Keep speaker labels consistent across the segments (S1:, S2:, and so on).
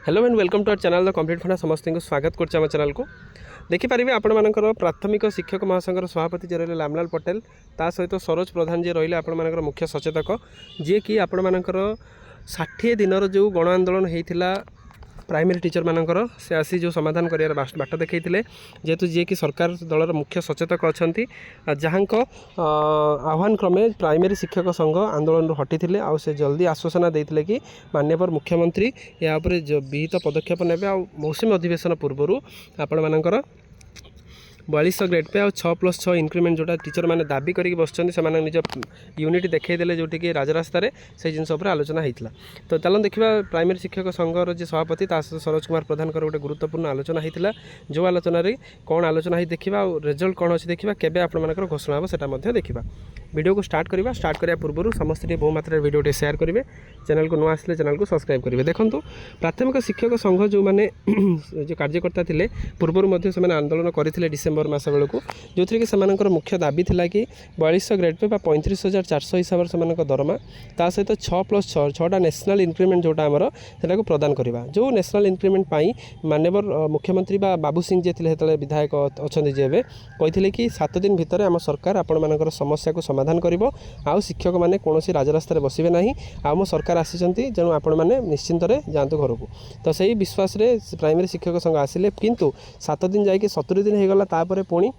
S1: Hello and welcome to our channel the complete funda समस्त को स्वागत करछे आम चैनल को देखिपारे आपण मानकर प्राथमिक शिक्षक महासंघर सभापति जे रहिले लामलाल पटेल ता सहित सरोज प्रधान जे रहिले आपण मानकर मुख्य सचेतक जे कि आपण मानकर 60 दिनर जो गण आंदोलन होता प्राइमरी टीचर मानकर से आसी जो समाधान कर बाट देखते जेहेतु जी कि सरकार दलर मुख्य सचेतक अच्छा जहाँ आह्वान क्रमे प्राइमरी शिक्षक संघ आंदोलन हटी आउ से जल्दी आश्वासना देते कि माननीय मुख्यमंत्री या विहित पदक्षेप ने मौसुमी अधिवेशन पूर्व आपण मानकर 4200 ग्रेड पे और 6+6 इंक्रीमेंट जोटा टीचर मैंने दाबी करके बसुँच से निज यूनिट देखईदे जोटि कि राजरास्तार से जिन आलोचना होता तो चलो देखा प्राइमरी शिक्षक संघर जो सभापति सरोज कुमार प्रधान गोटे गुरुत्वपूर्ण आलोचना होता जो आलोचन कौन आलोचना ही देखा और रिजल्ट कौन अच्छी देखा केबे आपंकर घोषणा हम से देखा वीडियो को स्टार्ट करने पूर्व समस्त बहु मात्रा वीडियो शेयर करेंगे चैनल को नुआ आसले चैनल को सब्सक्राइब करेंगे देखो प्राथमिक शिक्षक संघ जो मैंने जो कार्यकर्ता थे पूर्व से आंदोलन करते डिसेम्बर मस बेलू जो थी कि मुख्य दाबी था कि 4200 ग्रेड पे 35,400 हिसाब से दरमा ता सहित 6+6 6टा नेशनल इंक्रीमेंट जोटा आमर से प्रदान करवा जो नेशनल इंक्रीमेंट पाई माननीय मुख्यमंत्री बाबू सिंह जी थे विधायक अच्छा जी एवं कहते कि 7 दिन भितर आम सरकार आपण समस्या को समाधान करिवो आउ शिक्षक माने कौन राजरास्तार बसबे ना आम सरकार आसी जेणु आपण मैंने निश्चिंत जातु घर को तो सही विश्वास प्राइमरी शिक्षक संघ आसिले किंतु 7 दिन जाकि 70 दिन होगला तापर पुणी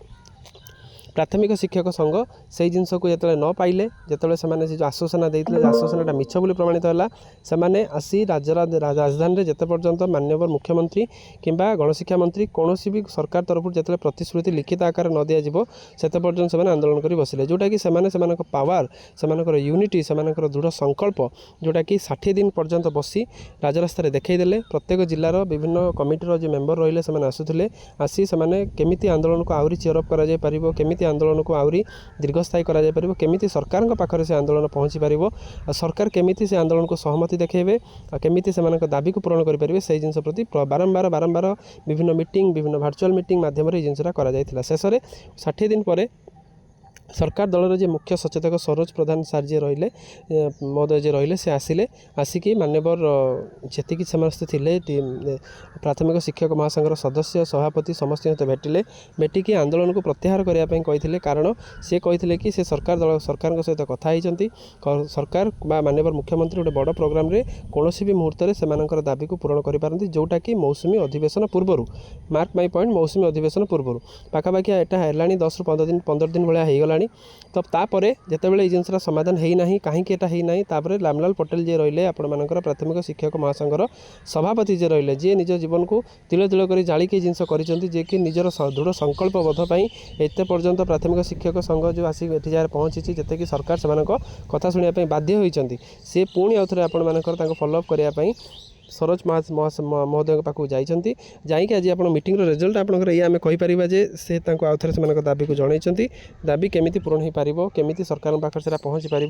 S1: प्राथमिक शिक्षक संघ से जिनस को जो न पाइले जो से जो आश्वासना देते आश्वासना मिछ बोली प्रमाणित है से आसी राजधानी में जिते पर्यंत माननीय मुख्यमंत्री किंबा गणशिक्षा मंत्री कौन भी सरकार तरफ जो प्रतिश्रुति लिखित आकार न दिज्व से पर्यंत से आंदोलन कर बसिले जोटा कि पावर से यूनिटी से दृढ़ संकल्प जोटा कि 60 दिन पर्यंत बसी राजरास्तार देखईदे प्रत्येक जिलार विभिन्न कमिटर जो मेम्बर रही से आसूले आसी से केमी आंदोलन को आहरी चेयरअप कर आंदोलन को आहरी दीर्घस्थायी करा केमिति सरकार पाखरे से आंदोलन पहुँची पार सरकार केमिति से आंदोलन को सहमति देखेबे केमिति से दाबी को पूरण करेंगे से जिन प्रति बारंबार विभिन्न मीटिंग विभिन्न वर्चुअल मीटिंग माध्यम जिनसा करा शेष में 60 दिन पर सरकार दलर जे मुख्य सचेतक सरोज प्रधान सार जी रहिले महोदय जी रहिले से आसिले आसिकी मान्यवर जी समस्त थे प्राथमिक शिक्षक महासंघर सदस्य सभापति समस्त भेटिले भेटिकी आंदोलन को प्रत्याहार करने कहते कारण सी कहते कि से सरकार दल सरकार सहित कथा सरकार मान्यवर मुख्यमंत्री गोटे बड़ प्रोग्राम रे कौन भी मुहूर्त से दाबी को पूरण करें जोटा कि मौसुमी अधिवेशन पूर्व मार्क माई पॉइंट मौसुमी अधिवेशन पूर्व पाखापाखि यहाँ है 10 ରୁ 15 दिन भाया होगला तो तापर जितेबाला जिनसा समाधान होना कहीं होना लामलाल पटेल जी रहिले आपणकर प्राथमिक शिक्षक महासंघर सभापति जी रहिले जी निज जीवन को तिल तिल कर जालिक जिनस कर कि निजर दृढ़ संकल्पबोध एत पर्यंत प्राथमिक शिक्षक संघ जो आसिक एठी पहुँची जिते कि सरकार से कथा शुणापी बाध्य होती सी पुणी आउ थे आपर फॉलोअप करने सरोज महोदय पाखक जाइए आज आप मीटिंग रिजल्ट आपंकर ये आम कहीपर जे से आउ थे से दाबी को जनई दाबी केमी पूरण हो पार केमी सरकार पाखे से पहुँची पार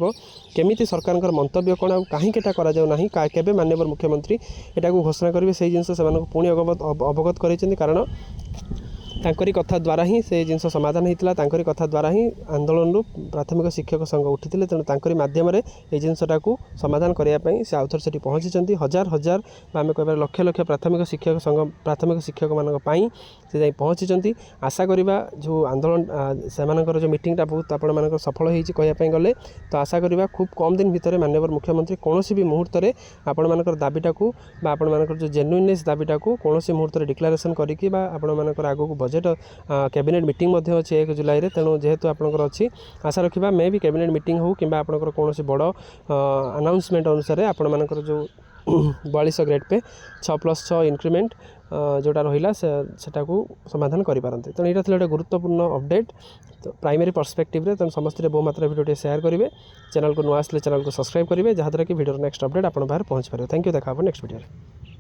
S1: केमी सरकार मंतव्य कौन आउ कहीं करा केबे माननीय मुख्यमंत्री यहाँ घोषणा करेंगे से जिन से पुणी अवगत कर कारण तांकरी कथा द्वारा ही से जिन समाधान होता कथा द्वारा ही आंदोलन प्राथमिक शिक्षक संघ उठी तेणु तांकरी माध्यम ये जिनसा को समाधान करने से आउ थे से पहुँची हजार हजार आम कह लक्ष लक्ष प्राथमिक शिक्षक संघ प्राथमिक शिक्षक मानी से जा पहुँची आशा करवा जो आंदोलन से जो मीटिंगटा बहुत आप सफल होगापी गले तो आशा करवा खूब कम दिन भितर माननीय मुख्यमंत्री कौन भी मुहूर्त में आपण दाबीटा को आपण जो जेन्युइननेस दाबीटा को कौन मुहूर्त डिक्लारेसन करके आगू बजेट कैबिनेट मीटिंग अच्छी 1 जुलाई तेणु जेहेतु आपंकर अच्छी आशा रखा मे भी कैबिनेट मीटिंग हो कि आपंकर कौन बड़ अनाउंसमेंट अनुसार आपंकर जो 4200 ग्रेड पे 6+6 इंक्रीमेंट जोटा रहा सेटा को समाधान करेंगे तेणु यहाँ गोटे गुरुत्वपूर्ण अपडेट तो प्राइमरी पर्सपेक्टिव तेणु समस्त बहु मात्रा वीडियो शेयर करेंगे चैनल को नुआ आसले चैनल को सब्सक्राइब करेंगे जहाँद्वारा कि वीडियो नेक्स्ट अपडेट आप बाहर पहुँच पारे थैंक यू देखा नेक्स्ट वीडियो।